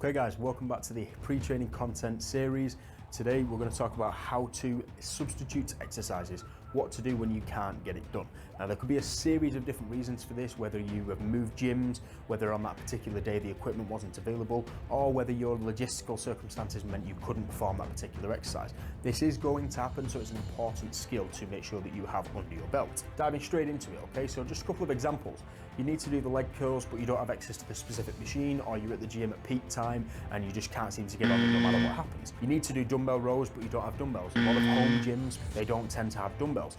Okay guys, welcome back to the pre-training content series. Today we're going to talk about how to substitute exercises, what to do when you can't get it done. Now there could be a series of different reasons for this, whether you have moved gyms, whether on that particular day the equipment wasn't available, or whether your logistical circumstances meant you couldn't perform that particular exercise. This is going to happen, so it's an important skill to make sure that you have under your belt. Diving straight into it, okay, so just a couple of examples. You need to do the leg curls, but you don't have access to the specific machine, or you're at the gym at peak time and you just can't seem to get on it no matter what happens. You need to do dumbbell rows, but you don't have dumbbells. A lot of home gyms, they don't tend to have dumbbells.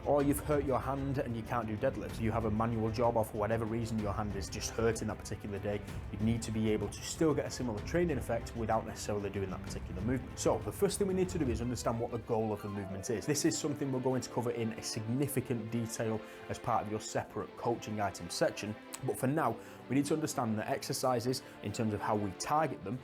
Or you've hurt your hand and you can't do deadlifts. You have a manual job, or for whatever reason your hand is just hurting that particular day. You need to be able to still get a similar training effect without necessarily doing that particular movement. So the first thing we need to do is understand what the goal of the movement is. This is something we're going to cover in a significant detail as part of your separate coaching items section. But for now, we need to understand that exercises, in terms of how we target them,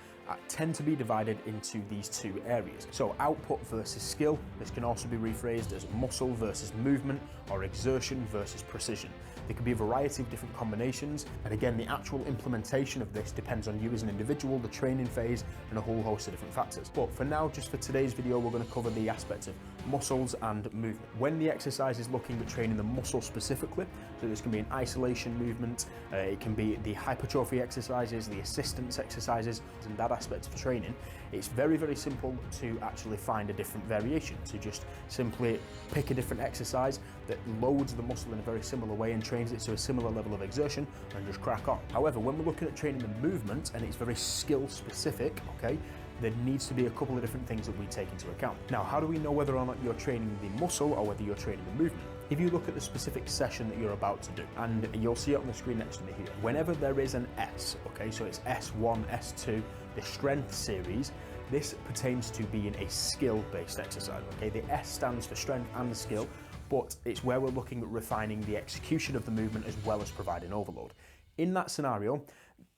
tend to be divided into these two areas. So output versus skill. This can also be rephrased as muscle versus movement, or exertion versus precision. There can be a variety of different combinations, and again, the actual implementation of this depends on you as an individual, the training phase, and a whole host of different factors. But for now, just for today's video, we're going to cover the aspects of muscles and movement. When the exercise is looking at training the muscle specifically, so this can be an isolation movement, it can be the hypertrophy exercises, the assistance exercises, and that aspect of training, it's very, very simple to actually find a different variation, to just simply pick a different exercise that loads the muscle in a very similar way and trains it to a similar level of exertion, and just crack on. However, when we're looking at training the movement, and it's very skill specific, okay, there needs to be a couple of different things that we take into account. Now, how do we know whether or not you're training the muscle or whether you're training the movement? If you look at the specific session that you're about to do, and you'll see it on the screen next to me here, whenever there is an S, okay, so it's S1, S2, the strength series, this pertains to being a skill-based exercise, okay? The S stands for strength and the skill, but it's where we're looking at refining the execution of the movement as well as providing overload. In that scenario,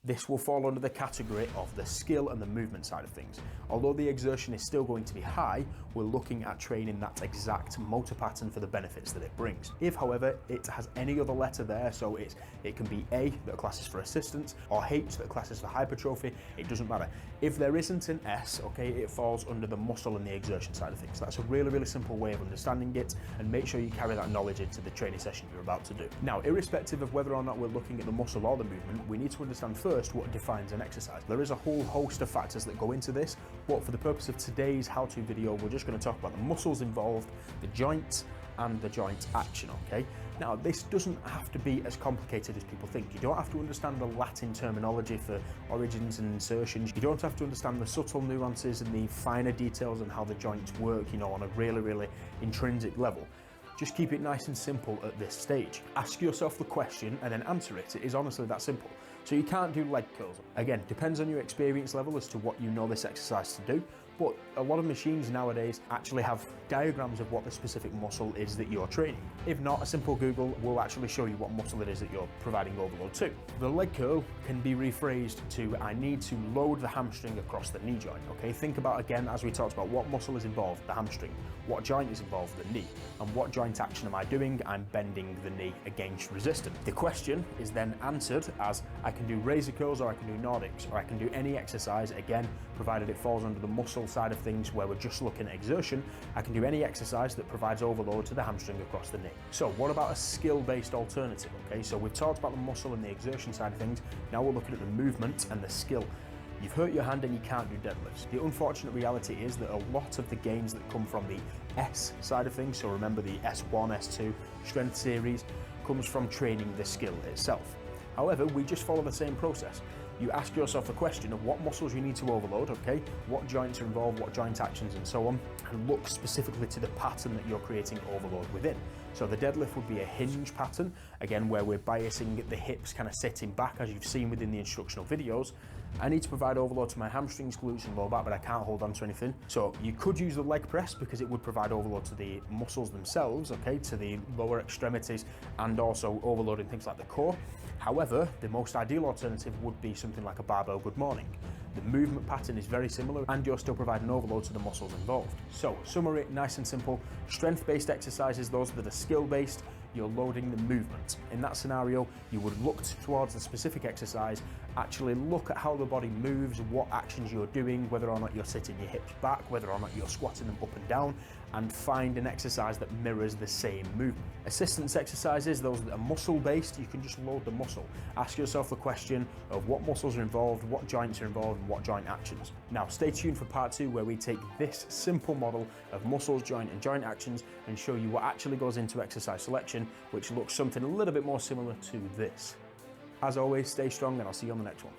this will fall under the category of the skill and the movement side of things. Although the exertion is still going to be high, we're looking at training that exact motor pattern for the benefits that it brings. If, however, it has any other letter there, so it can be A that classes for assistance, or H that classes for hypertrophy, it doesn't matter. If there isn't an S, okay, it falls under the muscle and the exertion side of things. That's a really, really simple way of understanding it, and make sure you carry that knowledge into the training session you're about to do. Now, irrespective of whether or not we're looking at the muscle or the movement, we need to understand first what defines an exercise. There is a whole host of factors that go into this, but for the purpose of today's how-to video, we're just going to talk about the muscles involved, the joints, and the joint action, okay? Now, this doesn't have to be as complicated as people think. You don't have to understand the Latin terminology for origins and insertions. You don't have to understand the subtle nuances and the finer details and how the joints work, you know, on a really, really intrinsic level. Just keep it nice and simple at this stage. Ask yourself the question and then answer it. It is honestly that simple. So you can't do leg curls. Again, depends on your experience level as to what you know this exercise to do, but a lot of machines nowadays actually have diagrams of what the specific muscle is that you're training. If not, a simple Google will actually show you what muscle it is that you're providing overload to. The leg curl can be rephrased to, I need to load the hamstring across the knee joint, okay? Think about, again, as we talked about, what muscle is involved, the hamstring, what joint is involved, the knee, and what joint action am I doing? I'm bending the knee against resistance. The question is then answered as, I can do razor curls, or I can do Nordics, or I can do any exercise, again, provided it falls under the muscle side of things where we're just looking at exertion. I can do any exercise that provides overload to the hamstring across the knee. So what about a skill-based alternative? Okay, so we've talked about the muscle and the exertion side of things. Now we're looking at the movement and the skill. You've hurt your hand and you can't do deadlifts. The unfortunate reality is that a lot of the gains that come from the S side of things, so remember the S1, S2 strength series, comes from training the skill itself. However, we just follow the same process. You ask yourself the question of what muscles you need to overload, okay, what joints are involved, what joint actions and so on, and look specifically to the pattern that you're creating overload within. So the deadlift would be a hinge pattern, again, where we're biasing the hips kind of sitting back, as you've seen within the instructional videos. I need to provide overload to my hamstrings, glutes and lower back, but I can't hold on to anything. So you could use the leg press because it would provide overload to the muscles themselves, okay, to the lower extremities, and also overloading things like the core. However, the most ideal alternative would be something like a barbell good morning. The movement pattern is very similar and you're still providing overload to the muscles involved. So, summary, nice and simple. Strength-based exercises, those that are skill-based, you're loading the movement. In that scenario, you would look towards the specific exercise, actually look at how the body moves, what actions you're doing, whether or not you're sitting your hips back, whether or not you're squatting them up and down, and find an exercise that mirrors the same movement. Assistance exercises, those that are muscle-based, you can just load the muscle. Ask yourself the question of what muscles are involved, what joints are involved, and what joint actions. Now, stay tuned for part 2, where we take this simple model of muscles, joint, and joint actions and show you what actually goes into exercise selection, which looks something a little bit more similar to this. As always, stay strong, and I'll see you on the next one.